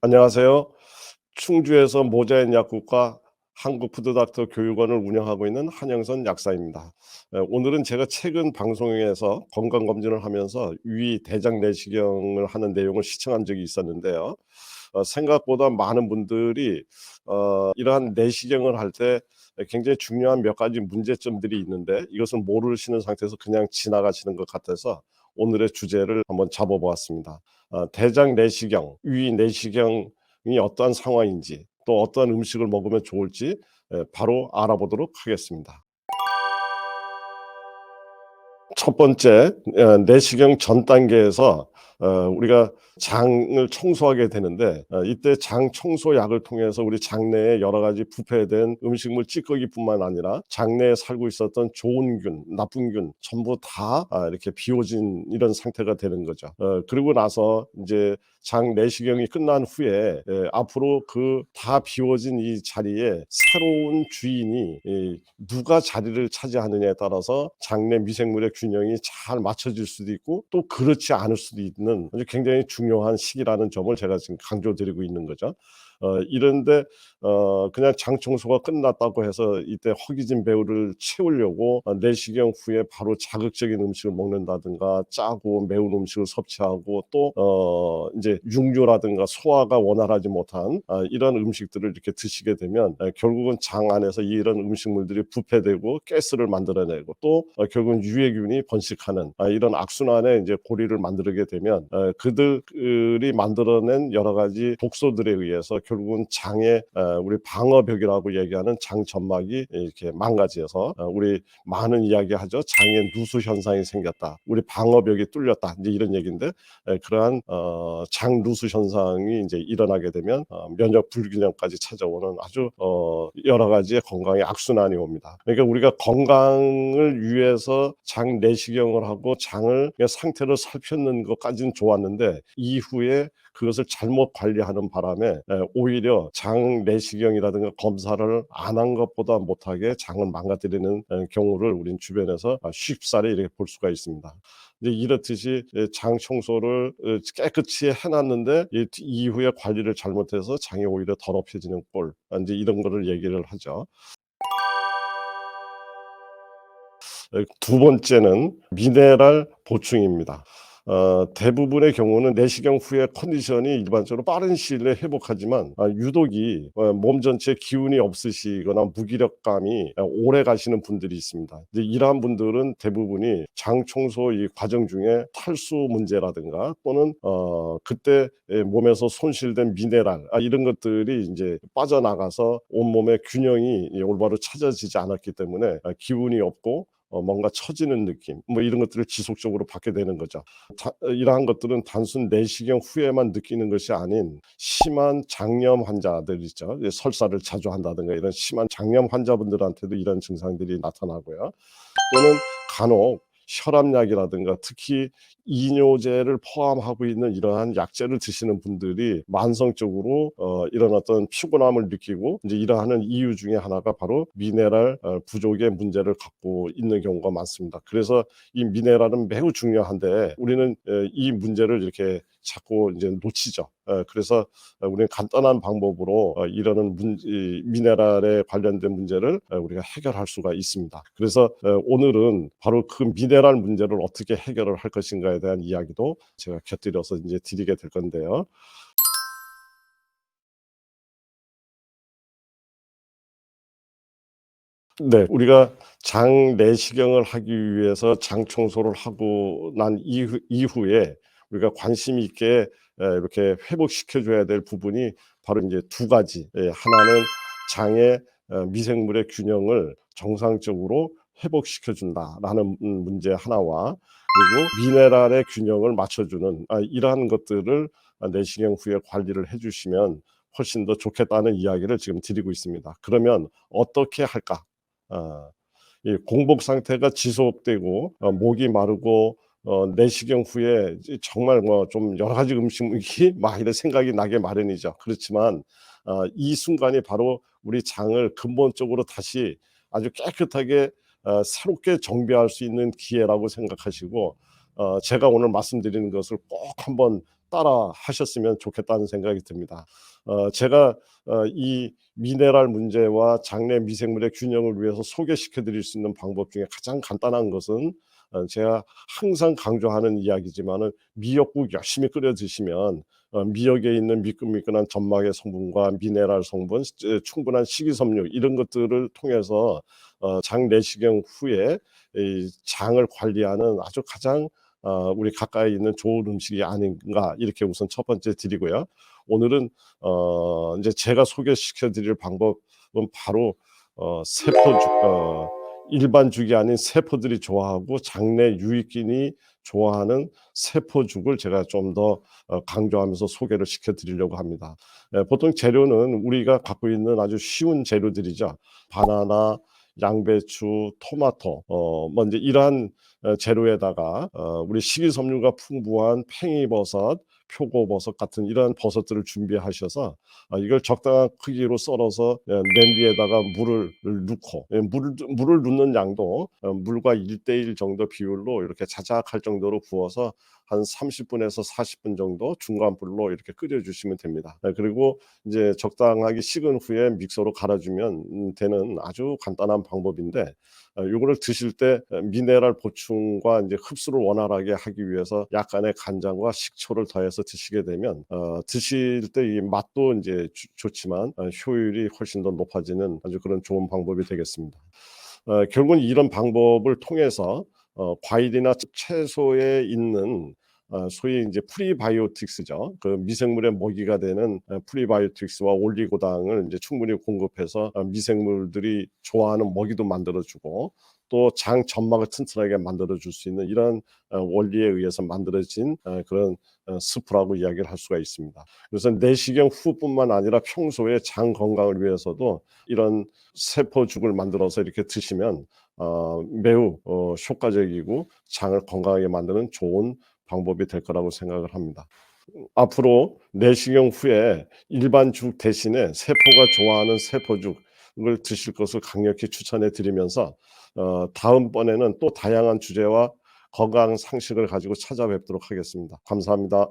안녕하세요. 충주에서 모자인 약국과 한국푸드닥터 교육원을 운영하고 있는 한영선 약사입니다. 오늘은 제가 최근 방송에서 건강검진을 하면서 위 대장 내시경을 하는 내용을 시청한 적이 있었는데요. 생각보다 많은 분들이 이러한 내시경을 할 때 굉장히 중요한 몇 가지 문제점들이 있는데 이것을 모르시는 상태에서 그냥 지나가시는 것 같아서 오늘의 주제를 한번 잡아 보았습니다. 대장 내시경, 위 내시경이 어떠한 상황인지 또 어떠한 음식을 먹으면 좋을지 바로 알아보도록 하겠습니다. 첫 번째, 내시경 전 단계에서 우리가 장을 청소하게 되는데 이때 장 청소약을 통해서 우리 장내에 여러 가지 부패된 음식물 찌꺼기뿐만 아니라 장내에 살고 있었던 좋은 균, 나쁜 균 전부 다 이렇게 비워진 이런 상태가 되는 거죠. 그리고 나서 이제 장 내시경이 끝난 후에 앞으로 그 다 비워진 이 자리에 새로운 주인이 누가 자리를 차지하느냐에 따라서 장내 미생물의 균형이 잘 맞춰질 수도 있고 또 그렇지 않을 수도 있는 아주 굉장히 중요한 시기라는 점을 제가 지금 강조드리고 있는 거죠. 이런데 그냥 장 청소가 끝났다고 해서 이때 허기진 배후를 채우려고 내시경 후에 바로 자극적인 음식을 먹는다든가 짜고 매운 음식을 섭취하고 또 인제 육류라든가 소화가 원활하지 못한 이런 음식들을 이렇게 드시게 되면 결국은 장 안에서 이런 음식물들이 부패되고 가스를 만들어내고 또 결국은 유해균이 번식하는 이런 악순환의 이제 고리를 만들게 되면 그들이 만들어낸 여러 가지 독소들에 의해서 결국은 장의 우리 방어벽이라고 얘기하는 장 점막이 이렇게 망가져서 우리 많은 이야기하죠. "장에 누수 현상이 생겼다. 우리 방어벽이 뚫렸다." 인제 이런 얘기인데 그러한 장 누수 현상이 인제 일어나게 되면 면역 불균형까지 찾아오는 아주 여러 가지의 건강의 악순환이 옵니다. 그러니까 우리가 건강을 위해서 장 내시경을 하고 장을 그 상태를 살피는 것까지는 좋았는데 이후에 그것을 잘못 관리하는 바람에 오히려 장 내시경이라든가 검사를 안 한 것보다 못하게 장을 망가뜨리는 경우를 우린 주변에서 쉽사리 이렇게 볼 수가 있습니다. 이제 이렇듯이 장 청소를 깨끗이 해 놨는데 이 이후에 관리를 잘못해서 장이 오히려 더럽혀지는 꼴 인제 이런 거를 얘기를 하죠. 두 번째는 미네랄 보충입니다. 대부분의 경우는 내시경 후에 컨디션이 일반적으로 빠른 시일 내에 회복하지만 유독이 몸 전체에 기운이 없으시거나 무기력감이 오래 가시는 분들이 있습니다. 이제 이러한 분들은 대부분이 장 청소 이 과정 중에 탈수 문제라든가 또는 그때 몸에서 손실된 미네랄 이런 것들이 인제 빠져나가서 온몸의 균형이 올바로 찾아지지 않았기 때문에 기운이 없고 뭔가 처지는 느낌 뭐 이런 것들을 지속적으로 받게 되는 거죠. 이러한 것들은 단순 내시경 후에만 느끼는 것이 아닌 심한 장염 환자들 있죠. 설사를 자주 한다든가 이런 심한 장염 환자분들한테도 이런 증상들이 나타나고요. 또는 간혹 혈압약이라든가 특히 이뇨제를 포함하고 있는 이러한 약제를 드시는 분들이 만성적으로 이런 어떤 피곤함을 느끼고 인제 이러하는 이유 중에 하나가 바로 미네랄 부족의 문제를 갖고 있는 경우가 많습니다. 그래서 이 미네랄은 매우 중요한데 우리는 이 문제를 이렇게 자꾸 인제 놓치죠. 그래서 우리는 간단한 방법으로 이러는 이 미네랄에 관련된 문제를 우리가 해결할 수가 있습니다. 그래서 오늘은 바로 그 미네랄 문제를 어떻게 해결을 할 것인가에 대한 이야기도 제가 곁들여서 인제 드리게 될 건데요. 네. 우리가 장 내시경을 하기 위해서 장 청소를 하고 난 이후에 우리가 관심 있게 이렇게 회복시켜 줘야 될 부분이 바로 인제 두 가지. 하나는 장의 미생물의 균형을 정상적으로 회복시켜 준다라는 문제 하나와 그리고 미네랄의 균형을 맞춰 주는 이러한 것들을 내시경 후에 관리를 해 주시면 훨씬 더 좋겠다는 이야기를 지금 드리고 있습니다. 그러면 어떻게 할까? 어 이 공복 상태가 지속되고 목이 마르고 내시경 후에 이제 정말 뭐 좀 여러 가지 음식이 막 이런 생각이 나게 마련이죠. 그렇지만 이 순간이 바로 우리 장을 근본적으로 다시 아주 깨끗하게 새롭게 정비할 수 있는 기회라고 생각하시고 제가 오늘 말씀드리는 것을 꼭 한번 따라 하셨으면 좋겠다는 생각이 듭니다. 제가 이 미네랄 문제와 장내 미생물의 균형을 위해서 소개시켜 드릴 수 있는 방법 중에 가장 간단한 것은 제가 항상 강조하는 이야기지만은 미역국 열심히 끓여 드시면 미역에 있는 미끈미끈한 점막의 성분과 미네랄 성분, 충분한 식이섬유 이런 것들을 통해서 장 내시경 후에 이 장을 관리하는 아주 가장 우리 가까이 있는 좋은 음식이 아닌가 이렇게 우선 첫 번째 드리고요. 오늘은 인제 제가 소개시켜 드릴 방법은 바로 세포죽, 일반죽이 아닌 세포들이 좋아하고 장내 유익균이 좋아하는 세포죽을 제가 좀 더 강조하면서 소개를 시켜 드리려고 합니다. 보통 재료는 우리가 갖고 있는 아주 쉬운 재료들이죠. 바나나, 양배추, 토마토 뭐 인제 이러한 재료에다가 우리 식이섬유가 풍부한 팽이버섯, 표고버섯 같은 이러한 버섯들을 준비하셔서 이걸 적당한 크기로 썰어서 냄비에다가 물을 넣고, 물을 넣는 양도 물과 1:1 정도 비율로 이렇게 자작할 정도로 부어서 한 30 분에서 40분 정도 중간 불로 이렇게 끓여 주시면 됩니다. 그리고 이제 적당하게 식은 후에 믹서로 갈아 주면 되는 아주 간단한 방법인데, 요거를 드실 때 미네랄 보충과 인제 흡수를 원활하게 하기 위해서 약간의 간장과 식초를 더해서 드시게 되면 드실 때 이 맛도 인제 좋지만 효율이 훨씬 더 높아지는 아주 그런 좋은 방법이 되겠습니다. 결국은 이런 방법을 통해서 과일이나 채소에 있는 소위 인제 프리바이오틱스죠. 그 미생물의 먹이가 되는 프리바이오틱스와 올리고당을 인제 충분히 공급해서 미생물들이 좋아하는 먹이도 만들어 주고, 또 장 점막을 튼튼하게 만들어 줄 수 있는 이런 원리에 의해서 만들어진 그런 스프라고 이야기를 할 수가 있습니다. 그래서 내시경 후뿐만 아니라 평소에 장 건강을 위해서도 이런 세포죽을 만들어서 이렇게 드시면 매우 효과적이고 장을 건강하게 만드는 좋은 방법이 될 거라고 생각을 합니다. 앞으로 내시경 후에 일반 죽 대신에 세포가 좋아하는 세포죽을 드실 것을 강력히 추천해 드리면서 다음번에는 또 다양한 주제와 건강 상식을 가지고 찾아뵙도록 하겠습니다. 감사합니다.